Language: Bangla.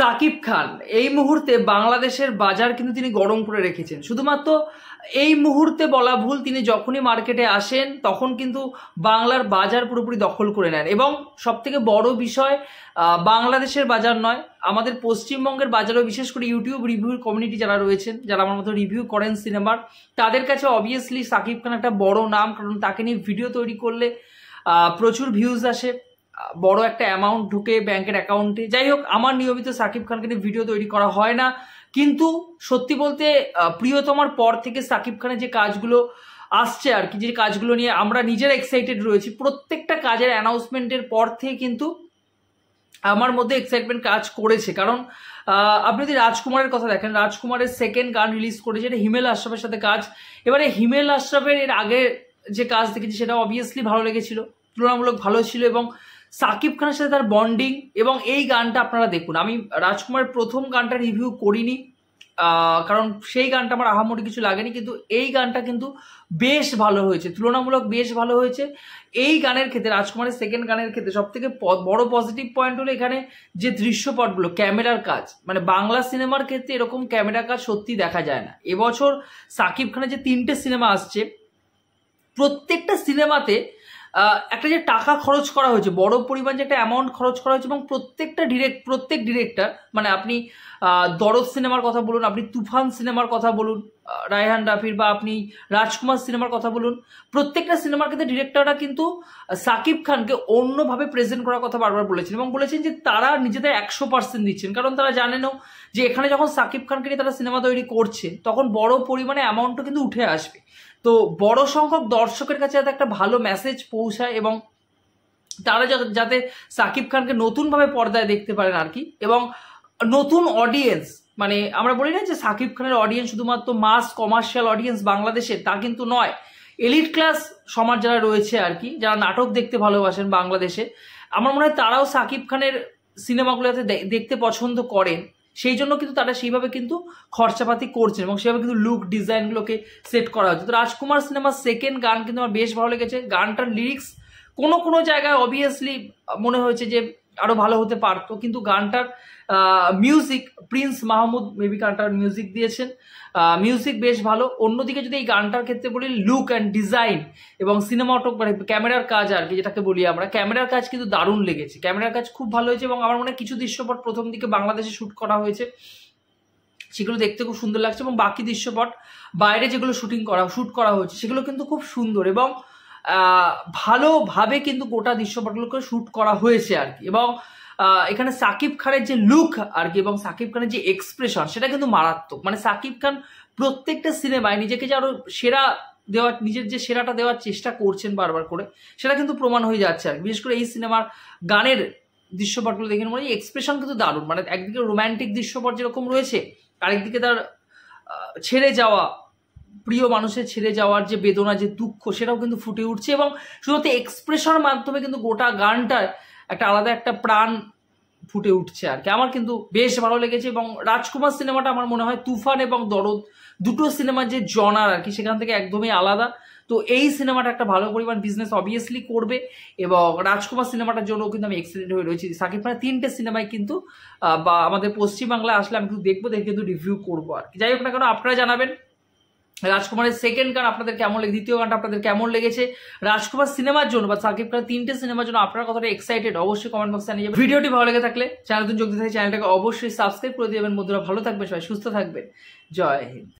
সাকিব খান এই মুহূর্তে বাংলাদেশের বাজার কিন্তু তিনি গরম করে রেখেছেন। শুধুমাত্র এই মুহূর্তে বলা ভুল, তিনি যখনই মার্কেটে আসেন তখন কিন্তু বাংলার বাজার পুরোপুরি দখল করে নেন। এবং সবথেকে বড় বিষয়, বাংলাদেশের বাজার নয়, আমাদের পশ্চিমবঙ্গের বাজারও, বিশেষ করে ইউটিউব রিভিউর কমিউনিটি যারা রয়েছেন, যারা আমার মতো রিভিউ করেন সিনেমার, তাদের কাছে অবভিয়াসলি সাকিব খান একটা বড় নাম। কারণ তাকে নিয়ে ভিডিও তৈরি করলে প্রচুর ভিউজ আসে, বড় একটা অ্যামাউন্ট ঢুকে ব্যাংকের অ্যাকাউন্টে। যাই হোক, আমার নিয়মিত সাকিব খানকে নিয়ে ভিডিও তৈরি করা হয় না, কিন্তু সত্যি বলতে প্রিয়তমার পর থেকে সাকিব খানের যে কাজগুলো আসছে আর কি, যে কাজগুলো নিয়ে আমরা নিজেরা এক্সাইটেড রয়েছি, প্রত্যেকটা কাজের অ্যানাউন্সমেন্টের পর থেকে কিন্তু আমার মধ্যে এক্সাইটমেন্ট কাজ করেছে। কারণ আপনি যদি রাজকুমারের কথা দেখেন, রাজকুমারের সেকেন্ড গান রিলিজ করেছে, এটা হিমেল আশরাফের সাথে কাজ। এবারে হিমেল আশরাফের এর আগে যে কাজ দেখেছি সেটা অবভিয়াসলি ভালো লেগেছিল, তুলনামূলক ভালো ছিল, এবং সাকিব খানের সাথে তার বন্ডিং। এবং এই গানটা আপনারা দেখুন, আমি রাজকুমারের প্রথম গানটা রিভিউ করিনি, কারণ সেই গানটা আমার আহামরি কিছু লাগেনি, কিন্তু এই গানটা কিন্তু বেশ ভালো হয়েছে, তুলনামূলক বেশ ভালো হয়েছে। এই গানের ক্ষেত্রে, রাজকুমারের সেকেন্ড গানের ক্ষেত্রে সবথেকে বড় পজিটিভ পয়েন্ট হলো এখানে যে দৃশ্যপটগুলো, ক্যামেরার কাজ। মানে বাংলা সিনেমার ক্ষেত্রে এরকম ক্যামেরা কাজ সত্যি দেখা যায় না। এবছর সাকিব খানের যে 3টে সিনেমা আসছে, প্রত্যেকটা সিনেমাতে একটা যে টাকা খরচ করা হয়েছে, বড় পরিমাণ যে একটা অ্যামাউন্ট খরচ করা হয়েছে, এবং প্রত্যেক ডিরেক্টর, মানে আপনি দরদ সিনেমার কথা বলুন, আপনি তুফান সিনেমার কথা বলুন, রায়হান রাফির, বা আপনি রাজকুমার সিনেমার কথা বলুন, প্রত্যেকটা সিনেমার ক্ষেত্রে ডিরেক্টররা কিন্তু সাকিব খানকে অন্যভাবে প্রেজেন্ট করার কথা বারবার বলেছেন, এবং বলেছেন যে তারা নিজেদের 100% দিচ্ছেন। কারণ তারা জানেনও যে এখানে যখন সাকিব খানকে নিয়ে তারা সিনেমা তৈরি করছে, তখন বড় পরিমাণে অ্যামাউন্টও কিন্তু উঠে আসবে। তো বড় সংখ্যক দর্শকের কাছে যাতে একটা ভালো মেসেজ পৌঁছায়, এবং তারা যাতে সাকিব খানকে নতুনভাবে পর্দায় দেখতে পারেন আর কি, এবং নতুন অডিয়েন্স, মানে আমরা বলি না যে সাকিব খানের অডিয়েন্স শুধুমাত্র মাস কমার্শিয়াল অডিয়েন্স বাংলাদেশের, তা কিন্তু নয়। এলিট ক্লাস সমাজ যারা রয়েছে আর কি, যারা নাটক দেখতে ভালোবাসেন বাংলাদেশে, আমার মনে হয় তারাও সাকিব খানের সিনেমাগুলো যাতে দেখতে পছন্দ করেন, সেই জন্য কিন্তু তারা সেইভাবে কিন্তু খরচাপাতি করছেন, এবং সেইভাবে কিন্তু লুক ডিজাইনগুলোকে সেট করা হচ্ছে। তো রাজকুমার সিনেমার সেকেন্ড গান কিন্তু আমার বেশ ভালো লেগেছে। গানটার লিরিক্স কোনো জায়গায় অবভিয়াসলি মনে হয়েছে যে আরো ভালো হতে পারতো, কিন্তু গানটার মিউজিক, প্রিন্স মাহমুদ মেবি গানটার মিউজিক দিয়েছেন, মিউজিক বেশ ভালো। অন্যদিকে যদি এই গানটার ক্ষেত্রে বলি, লুক অ্যান্ড ডিজাইন এবং সিনেমাটোগ্রাফি, ক্যামেরার কাজ আর কি, যেটাকে বলি আমরা, ক্যামেরার কাজ কিন্তু দারুণ লেগেছে, ক্যামেরার কাজ খুব ভালো হয়েছে। এবং আমার মনে হয় কিছু দৃশ্যপট প্রথম দিকে বাংলাদেশে শ্যুট করা হয়েছে, সেগুলো দেখতে খুব সুন্দর লাগছে, এবং বাকি দৃশ্যপট বাইরে যেগুলো শ্যুট করা হয়েছে সেগুলো কিন্তু খুব সুন্দর, এবং ভালোভাবে কিন্তু গোটা দৃশ্যপটগুলোকে শ্যুট করা হয়েছে আর কি। এবং এখানে সাকিব খানের যে লুক আর কি, এবং সাকিব খানের যে এক্সপ্রেশন, সেটা কিন্তু মারাত্মক। মানে সাকিব খান প্রত্যেকটা সিনেমায় নিজেকে যে আরো সেরা দেওয়ার, নিজের যে সেরাটা দেওয়ার চেষ্টা করছেন বারবার করে, সেটা কিন্তু প্রমাণ হয়ে যাচ্ছে আর বিশেষ করে এই সিনেমার গানের দৃশ্যপটগুলো দেখে মনে হয় এক্সপ্রেশন কিন্তু দারুণ। মানে একদিকে রোম্যান্টিক দৃশ্যপট যেরকম রয়েছে, আরেকদিকে তার ছেড়ে যাওয়া, প্রিয় মানুষের ছেড়ে যাওয়ার যে বেদনা, যে দুঃখ, সেটাও কিন্তু ফুটে উঠছে, এবং শুধুমাত্র এক্সপ্রেশনের মাধ্যমে কিন্তু গোটা গানটার একটা আলাদা একটা প্রাণ ফুটে উঠছে আর কি। আমার কিন্তু বেশ ভালো লেগেছে। এবং রাজকুমার সিনেমাটা আমার মনে হয় তুফান এবং দরদ দুটো সিনেমার যে জনার আর কি, সেখান থেকে একদমই আলাদা। তো এই সিনেমাটা একটা ভালো পরিমাণ বিজনেস অবভিয়াসলি করবে, এবং রাজকুমার সিনেমাটার জন্য কিন্তু আমি এক্সাইটেড হয়ে রয়েছি। সাকিব খানের 3টে সিনেমায় কিন্তু বা আমাদের পশ্চিমবাংলায় আসলে আমি কিন্তু দেখবো, দেখে কিন্তু রিভিউ করবো আর কি। যাই হোক না কেন, আপনারা জানাবেন রাজকুমারের সেকেন্ড গান আপনাদের কেমন লেগে, দ্বিতীয় গানটা আপনাদের কেমন লেগেছে, রাজকুমার সিনেমার জন্য বা সাকিব খানের 3টে সিনেমার জন্য আপনারা কতটা এক্সাইটেড, অবশ্যই কমেন্ট বক্সে জানিয়ে যাবেন। ভিডিওটি ভালো লেগে থাকলে, চ্যানেলটি যোগ দিতে চ্যানেলটাকে অবশ্যই সাবস্ক্রাইব করে দেবেন। বন্ধুরা ভালো থাকবেন, সবাই সুস্থ থাকবেন, জয় হিন্দ।